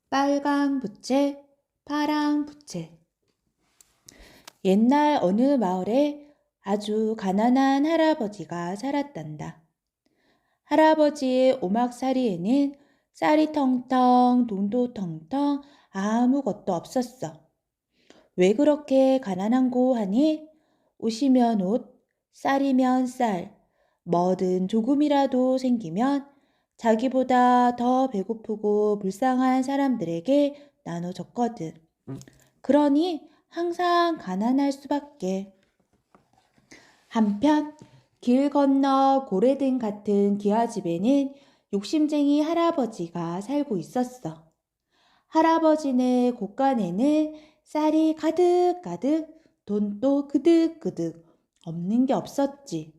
빨강 부채, 파랑 부채. 옛날 어느 마을에 아주 가난한 할아버지가 살았단다. 할아버지의 오막살이에는 쌀이 텅텅, 돈도 텅텅 아무것도 없었어. 왜 그렇게 가난한고 하니? 옷이면 옷, 쌀이면 쌀, 뭐든 조금이라도 생기면 자기보다 더 배고프고 불쌍한 사람들에게 나눠줬거든. 그러니 항상 가난할 수밖에. 한편 길 건너 고래등 같은 기와집에는 욕심쟁이 할아버지가 살고 있었어. 할아버지네 곳간에는 쌀이 가득가득, 돈도 그득그득 없는 게 없었지.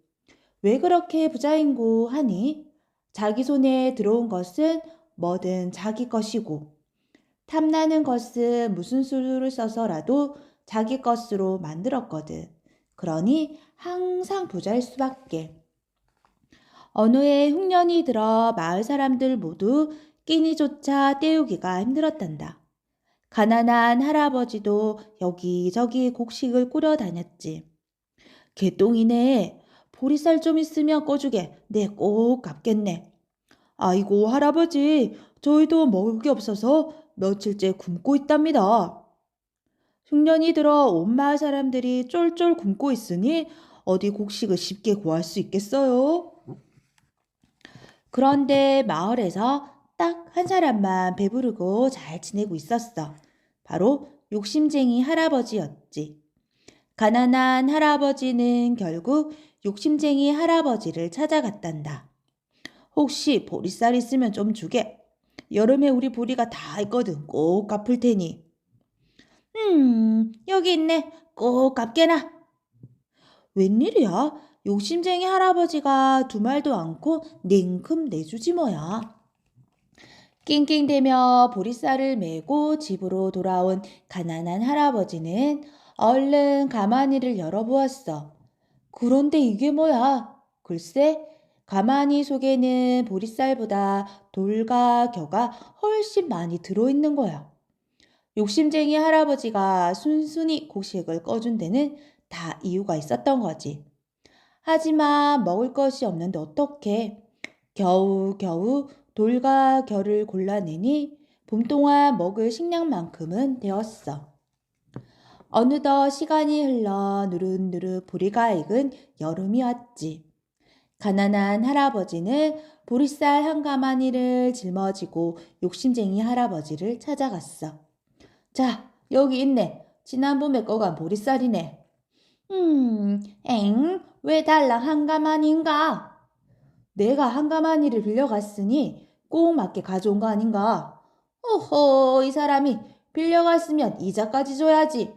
왜 그렇게 부자인고 하니? 자기 손에 들어온 것은 뭐든 자기 것이고, 탐나는 것은 무슨 수를 써서라도 자기 것으로 만들었거든. 그러니 항상 부자일 수밖에. 어느 해 흉년이 들어 마을 사람들 모두 끼니조차 때우기가 힘들었단다. 가난한 할아버지도 여기저기 곡식을 꾸려 다녔지. 개똥이네. 보리쌀 좀 있으면 꺼주게. 내 꼭 갚겠네. 아이고 할아버지, 저희도 먹을 게 없어서 며칠째 굶고 있답니다. 흉년이 들어 온 마을 사람들이 쫄쫄 굶고 있으니 어디 곡식을 쉽게 구할 수 있겠어요? 그런데 마을에서 딱 한 사람만 배부르고 잘 지내고 있었어. 바로 욕심쟁이 할아버지였지. 가난한 할아버지는 결국 욕심쟁이 할아버지를 찾아갔단다. 혹시 보리쌀 있으면 좀 주게. 여름에 우리 보리가 다 있거든. 꼭 갚을 테니. 여기 있네. 꼭 갚게나. 웬일이야? 욕심쟁이 할아버지가 두 말도 않고 냉큼 내주지 뭐야. 낑낑대며 보리쌀을 메고 집으로 돌아온 가난한 할아버지는 얼른 가마니를 열어보았어. 그런데 이게 뭐야? 글쎄, 가마니 속에는 보리쌀보다 돌과 겨가 훨씬 많이 들어있는 거야. 욕심쟁이 할아버지가 순순히 곡식을 꺼준 데는 다 이유가 있었던 거지. 하지만 먹을 것이 없는데 어떡해. 겨우겨우 돌과 겨를 골라내니 봄 동안 먹을 식량만큼은 되었어. 어느덧 시간이 흘러 누릇누릇 보리가 익은 여름이 왔지. 가난한 할아버지는 보리쌀 한 가마니를 짊어지고 욕심쟁이 할아버지를 찾아갔어. 자, 여기 있네. 지난 봄에 꺼간 보리쌀이네. 왜 달랑 한 가마니인가? 내가 한 가마니를 빌려갔으니 꼭 맞게 가져온 거 아닌가? 오호, 이 사람이 빌려갔으면 이자까지 줘야지.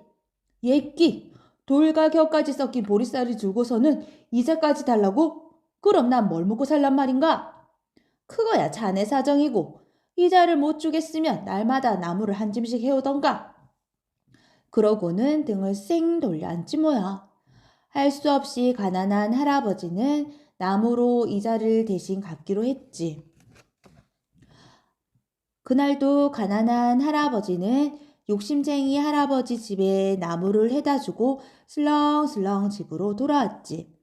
예끼, 돌과 겨까지 섞인 보리쌀을 주고서는 이자까지 달라고? 그럼 난 뭘 먹고 살란 말인가? 그거야 자네 사정이고 이자를 못 주겠으면 날마다 나무를 한 짐씩 해오던가. 그러고는 등을 쌩 돌려 앉지 뭐야. 할 수 없이 가난한 할아버지는 나무로 이자를 대신 갚기로 했지. 그날도 가난한 할아버지는 욕심쟁이 할아버지 집에 나무를 해다 주고 슬렁슬렁 집으로 돌아왔지.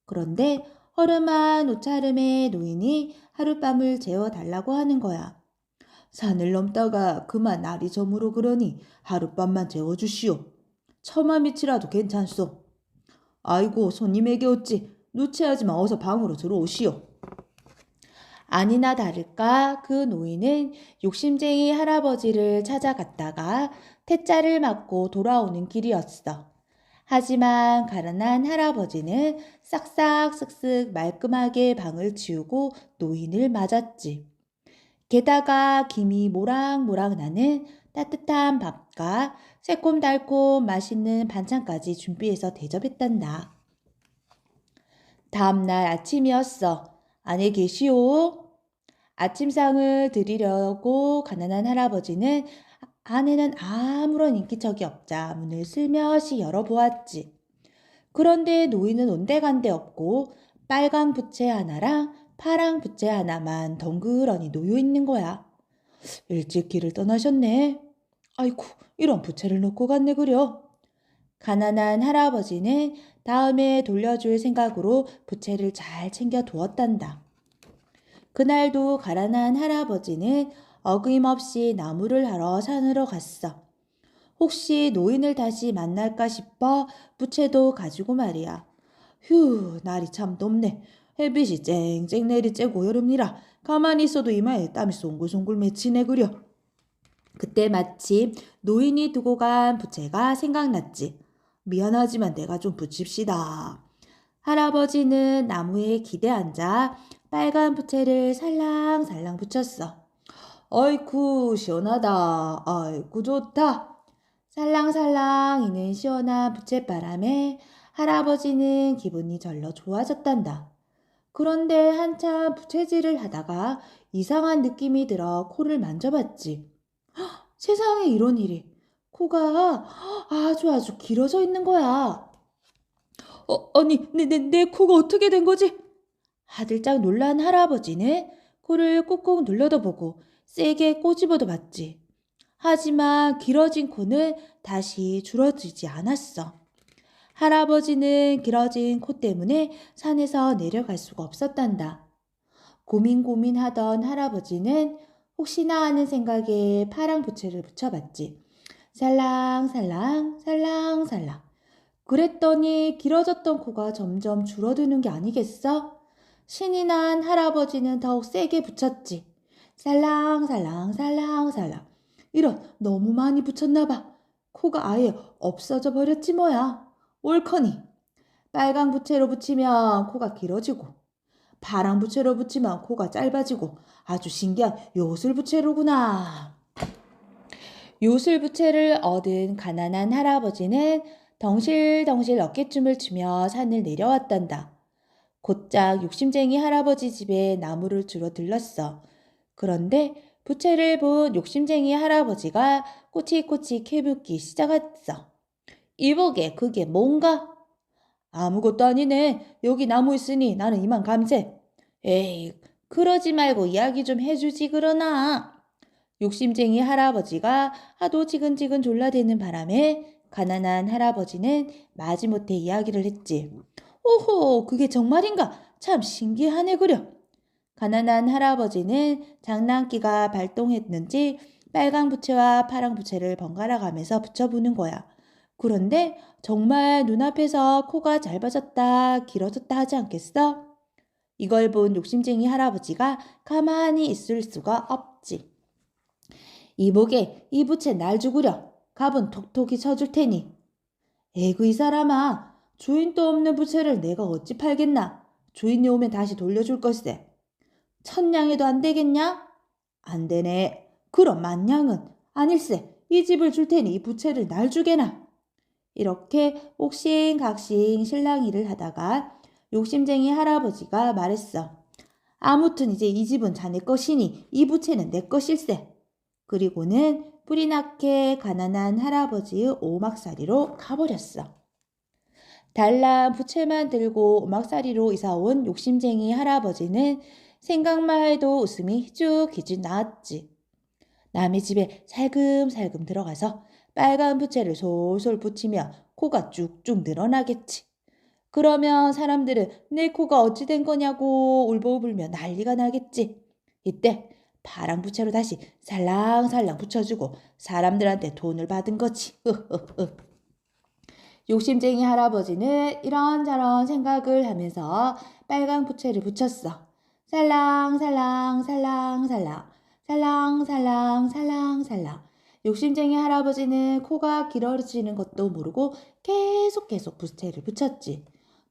그런데 허름한 옷차림의 노인이 하룻밤을 재워달라고 하는 거야. 산을 넘다가 그만 날이 저물어 그러니 하룻밤만 재워주시오. 처마 밑이라도 괜찮소. 아이고 손님에게 어찌 누체하지만 어서 방으로 들어오시오. 아니나 다를까 그 노인은 욕심쟁이 할아버지를 찾아갔다가 태자를 맞고 돌아오는 길이었어. 하지만 가난한 할아버지는 싹싹 쓱쓱 말끔하게 방을 치우고 노인을 맞았지. 게다가 김이 모락모락 나는 따뜻한 밥과 새콤달콤 맛있는 반찬까지 준비해서 대접했단다. 다음날 아침이었어. 안에 계시오? 아침상을 드리려고 가난한 할아버지는 안에는 아무런 인기척이 없자 문을 슬며시 열어보았지. 그런데 노인은 온데간데 없고 빨강 부채 하나랑 파랑 부채 하나만 덩그러니 놓여 있는 거야. 일찍 길을 떠나셨네. 아이고, 이런 부채를 놓고 갔네 그려. 가난한 할아버지는 다음에 돌려줄 생각으로 부채를 잘 챙겨 두었단다. 그날도 가난한 할아버지는 어김없이 나무를 하러 산으로 갔어. 혹시 노인을 다시 만날까 싶어 부채도 가지고 말이야. 휴, 날이 참 덥네. 햇빛이 쨍쨍 내리쬐고 여름이라 가만히 있어도 이마에 땀이 송글송글 맺히네 그려. 그때 마침 노인이 두고 간 부채가 생각났지. 미안하지만 내가 좀 붙입시다. 할아버지는 나무에 기대 앉아 빨간 부채를 살랑살랑 붙였어. 아이쿠 시원하다. 아이쿠 좋다. 살랑살랑 이는 시원한 부채바람에 할아버지는 기분이 절로 좋아졌단다. 그런데 한참 부채질을 하다가 이상한 느낌이 들어 코를 만져봤지. 세상에 이런 일이. 코가 아주 길어져 있는 거야. 아니, 내 코가 어떻게 된 거지? 하들짝 놀란 할아버지는 코를 꾹꾹 눌러도 보고 세게 꼬집어도 봤지. 하지만 길어진 코는 다시 줄어들지 않았어. 할아버지는 길어진 코 때문에 산에서 내려갈 수가 없었단다. 고민하던 할아버지는 혹시나 하는 생각에 파랑 부채를 붙여봤지. 살랑살랑 살랑살랑. 그랬더니 길어졌던 코가 점점 줄어드는 게 아니겠어? 신이 난 할아버지는 더욱 세게 붙였지. 살랑살랑 살랑살랑. 이런 너무 많이 붙였나 봐. 코가 아예 없어져 버렸지 뭐야. 옳거니 빨강 부채로 붙이면 코가 길어지고 파랑 부채로 붙이면 코가 짧아지고 아주 신기한 요술 부채로구나. 요술 부채를 얻은 가난한 할아버지는 덩실덩실 어깨춤을 추며 산을 내려왔단다. 곧장 욕심쟁이 할아버지 집에 나무를 주러 들렀어. 그런데 부채를 본 욕심쟁이 할아버지가 꼬치꼬치 캐묻기 시작했어. 이보게 그게 뭔가? 아무것도 아니네. 여기 나무 있으니 나는 이만 감세. 에이, 그러지 말고 이야기 좀 해주지 그러나. 욕심쟁이 할아버지가 하도 지근지근 졸라대는 바람에 가난한 할아버지는 마지못해 이야기를 했지. 오호, 그게 정말인가? 참 신기하네 그려. 가난한 할아버지는 장난기가 발동했는지 빨강 부채와 파랑 부채를 번갈아 가면서 붙여보는 거야. 그런데 정말 눈앞에서 코가 짧아졌다 길어졌다 하지 않겠어? 이걸 본 욕심쟁이 할아버지가 가만히 있을 수가 없지. 이보게 이 부채 날 주구려. 갑은 톡톡히 쳐줄 테니. 에구 이 사람아. 주인도 없는 부채를 내가 어찌 팔겠나. 주인이 오면 다시 돌려줄 것세. 천냥에도 안 되겠냐? 안 되네. 그럼 만냥은 아닐세. 이 집을 줄 테니 이 부채를 날 주게나. 이렇게 옥신각신 실랑이를 하다가 욕심쟁이 할아버지가 말했어. 아무튼 이제 이 집은 자네 것이니 이 부채는 내 것일세. 그리고는 뿌리 낳게 가난한 할아버지의 오막살이로 가버렸어. 달랑 부채만 들고 오막살이로 이사온 욕심쟁이 할아버지는 생각만 해도 웃음이 휘죽휘죽 나왔지. 남의 집에 살금살금 들어가서 빨간 부채를 솔솔 붙이며 코가 쭉쭉 늘어나겠지. 그러면 사람들은 내 코가 어찌 된 거냐고 울보불며 난리가 나겠지. 이때 파랑 부채로 다시 살랑살랑 붙여주고 사람들한테 돈을 받은 거지. 욕심쟁이 할아버지는 이런저런 생각을 하면서 빨강 부채를 붙였어. 살랑살랑 살랑살랑 살랑살랑 살랑살랑. 욕심쟁이 할아버지는 코가 길어지는 것도 모르고 계속 부채를 붙였지.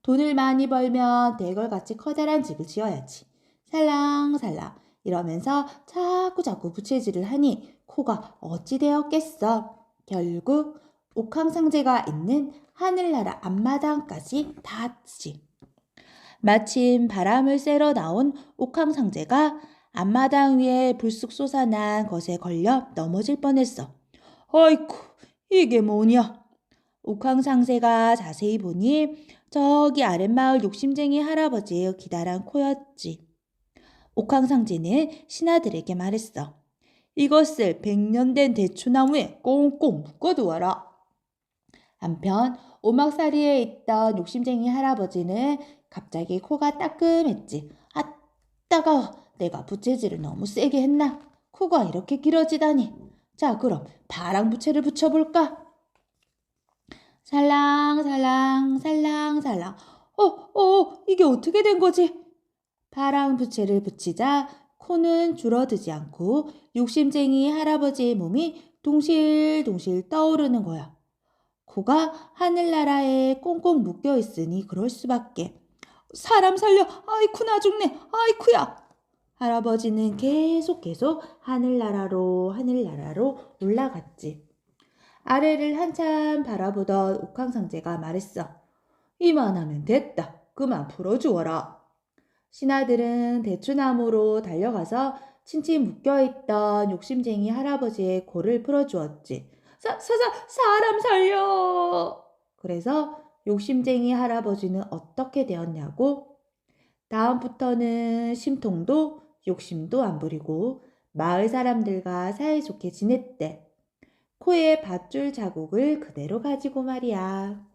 돈을 많이 벌면 대걸같이 커다란 집을 지어야지. 살랑살랑 이러면서 자꾸 부채질을 하니 코가 어찌 되었겠어. 결국 옥황상제가 있는 하늘나라 앞마당까지 닿았지. 마침 바람을 쐬러 나온 옥황상제가 앞마당 위에 불쑥 솟아난 것에 걸려 넘어질 뻔했어. 아이쿠, 이게 뭐냐? 옥황상제가 자세히 보니 저기 아랫마을 욕심쟁이 할아버지의 기다란 코였지. 옥황상제는 신하들에게 말했어. 이것을 100년 된 대추나무에 꽁꽁 묶어두어라. 한편 오막살이에 있던 욕심쟁이 할아버지는 갑자기 코가 따끔했지. 아, 따가워. 내가 부채질을 너무 세게 했나? 코가 이렇게 길어지다니. 자, 그럼 파랑 부채를 붙여볼까? 살랑살랑 살랑살랑. 이게 어떻게 된 거지? 파랑 부채를 붙이자 코는 줄어들지 않고 욕심쟁이 할아버지의 몸이 동실동실 떠오르는 거야. 코가 하늘나라에 꽁꽁 묶여 있으니 그럴 수밖에. 사람 살려. 아이쿠 나 죽네. 아이쿠야. 할아버지는 계속 하늘나라로 올라갔지. 아래를 한참 바라보던 옥황상제가 말했어. 이만하면 됐다. 그만 풀어주어라. 신하들은 대추나무로 달려가서 친친 묶여있던 욕심쟁이 할아버지의 골을 풀어주었지. 사람 살려! 그래서 욕심쟁이 할아버지는 어떻게 되었냐고? 다음부터는 심통도 욕심도 안 부리고 마을 사람들과 사이좋게 지냈대. 코에 밧줄 자국을 그대로 가지고 말이야.